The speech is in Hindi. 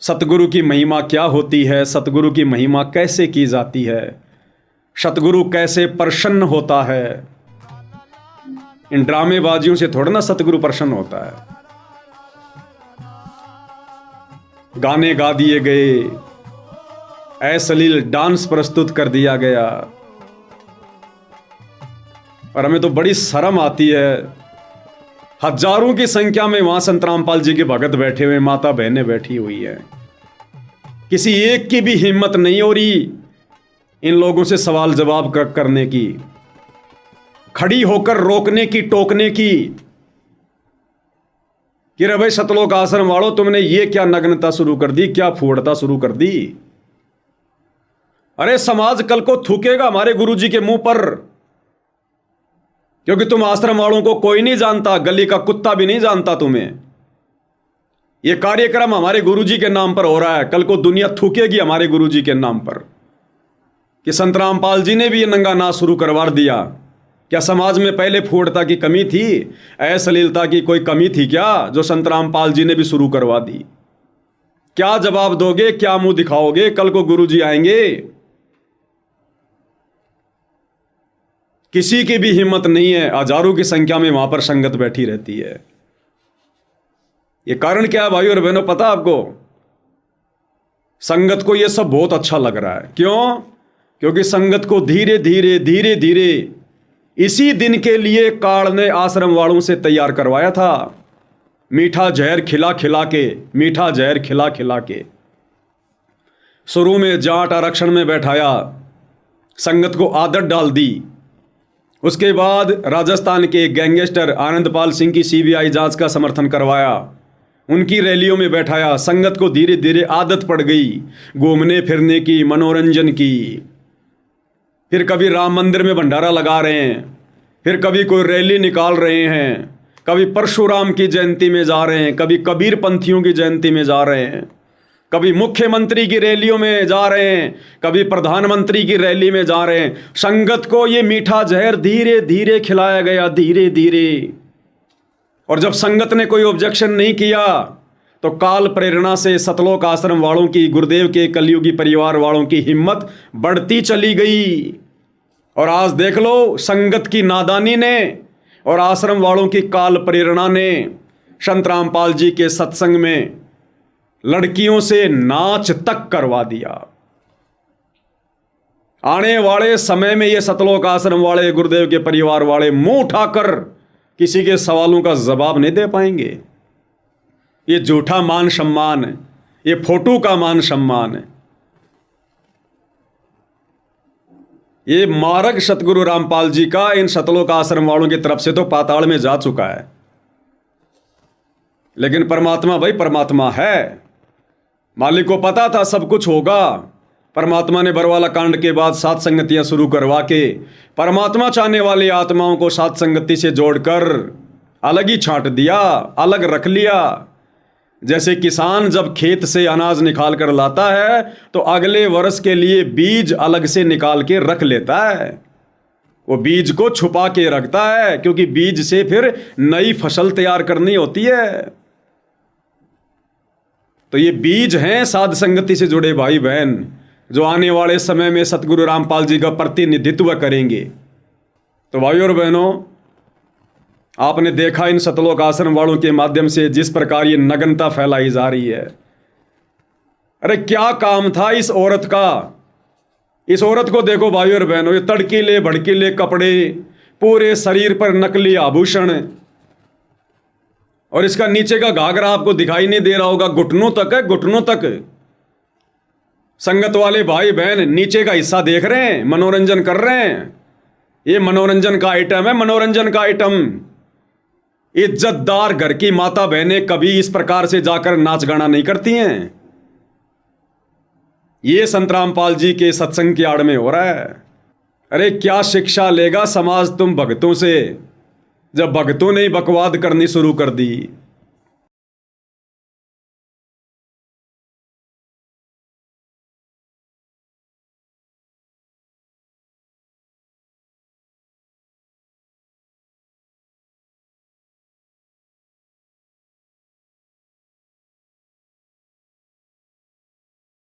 सतगुरु की महिमा क्या होती है, सतगुरु की महिमा कैसे की जाती है, सतगुरु कैसे प्रसन्न होता है। इन ड्रामेबाजियों से थोड़ा ना सतगुरु प्रसन्न होता है। गाने गा दिए गए, अश्लील डांस प्रस्तुत कर दिया गया, और हमें तो बड़ी शर्म आती है। हजारों की संख्या में वहां संत रामपाल जी के भगत बैठे हुए, माता बहनें बैठी हुई है, किसी एक की भी हिम्मत नहीं हो रही इन लोगों से सवाल जवाब करने की, खड़ी होकर रोकने की, टोकने की कि रे भाई सतलोक आश्रम वालों, तुमने ये क्या नग्नता शुरू कर दी, क्या फूड़ता शुरू कर दी। अरे समाज कल को थूकेगा हमारे गुरुजी के मुंह पर, क्योंकि तुम आश्रम वालों को कोई नहीं जानता, गली का कुत्ता भी नहीं जानता तुम्हें। यह कार्यक्रम हमारे गुरुजी के नाम पर हो रहा है, कल को दुनिया थूकेगी हमारे गुरुजी के नाम पर कि संत रामपाल जी ने भी ये नंगा नाच शुरू करवा दिया। क्या समाज में पहले फूड़ता की कमी थी, अश्लीलता की कोई कमी थी क्या, जो संत रामपाल जी ने भी शुरू करवा दी? क्या जवाब दोगे, क्या मुंह दिखाओगे? कल को गुरुजी आएंगे, किसी की भी हिम्मत नहीं है, हजारों की संख्या में वहां पर संगत बैठी रहती है। ये कारण क्या है भाई और बहनों, पता आपको? संगत को यह सब बहुत अच्छा लग रहा है। क्यों? क्योंकि संगत को धीरे धीरे धीरे धीरे इसी दिन के लिए काल ने आश्रम वालों से तैयार करवाया था। मीठा जहर खिला खिला के, मीठा जहर खिला खिला के शुरू में जाट आरक्षण में बैठाया, संगत को आदत डाल दी। उसके बाद राजस्थान के गैंगस्टर आनंदपाल सिंह की सीबीआई जांच का समर्थन करवाया, उनकी रैलियों में बैठाया। संगत को धीरे धीरे आदत पड़ गई घूमने फिरने की, मनोरंजन की। फिर कभी राम मंदिर में भंडारा लगा रहे हैं, फिर कभी कोई रैली निकाल रहे हैं, कभी परशुराम की जयंती में जा रहे हैं, कभी कबीर पंथियों की जयंती में जा रहे हैं, कभी मुख्यमंत्री की रैलियों में जा रहे हैं, कभी प्रधानमंत्री की रैली में जा रहे हैं। संगत को ये मीठा जहर धीरे धीरे खिलाया गया, धीरे धीरे। और जब संगत ने कोई ऑब्जेक्शन नहीं किया तो काल प्रेरणा से सतलोक आश्रम वालों की, गुरुदेव के कलयुगी परिवार वालों की हिम्मत बढ़ती चली गई। और आज देख लो, संगत की नादानी ने और आश्रम वालों की काल प्रेरणा ने संत रामपाल जी के सत्संग में लड़कियों से नाच तक करवा दिया। आने वाले समय में ये सतलोक आश्रम वाले, गुरुदेव के परिवार वाले मुंह उठाकर किसी के सवालों का जवाब नहीं दे पाएंगे। ये झूठा मान सम्मान है, ये फोटो का मान सम्मान है। ये मार्ग सतगुरु रामपाल जी का इन सतलोक आश्रम वालों की तरफ से तो पाताल में जा चुका है। लेकिन परमात्मा भाई परमात्मा है, मालिक को पता था सब कुछ होगा। परमात्मा ने बरवाला कांड के बाद 7 संगतियां शुरू करवा के परमात्मा चाहने वाली आत्माओं को 7 संगति से जोड़कर अलग ही छांट दिया, अलग रख लिया। जैसे किसान जब खेत से अनाज निकाल कर लाता है तो अगले वर्ष के लिए बीज अलग से निकाल के रख लेता है, वो बीज को छुपा के रखता है, क्योंकि बीज से फिर नई फसल तैयार करनी होती है। तो ये बीज हैं साध संगति से जुड़े भाई बहन, जो आने वाले समय में सतगुरु रामपाल जी का प्रतिनिधित्व करेंगे। तो भाइयों और बहनों, आपने देखा इन सतलोक आश्रम वालों के माध्यम से जिस प्रकार ये नग्नता फैलाई जा रही है। अरे क्या काम था इस औरत का? इस औरत को देखो भाइयों और बहनों, ये तड़कीले भड़कीले कपड़े, पूरे शरीर पर नकली आभूषण, और इसका नीचे का घाघरा आपको दिखाई नहीं दे रहा होगा, घुटनों तक है, घुटनों तक। संगत वाले भाई बहन नीचे का हिस्सा देख रहे हैं, मनोरंजन कर रहे हैं। ये मनोरंजन का आइटम है, मनोरंजन का आइटम। इज्जतदार घर की माता बहनें कभी इस प्रकार से जाकर नाच गाना नहीं करती हैं। ये संत रामपाल जी के सत्संग की आड़ में हो रहा है। अरे क्या शिक्षा लेगा समाज तुम भक्तों से, जब भक्तों ने बकवाद करनी शुरू कर दी।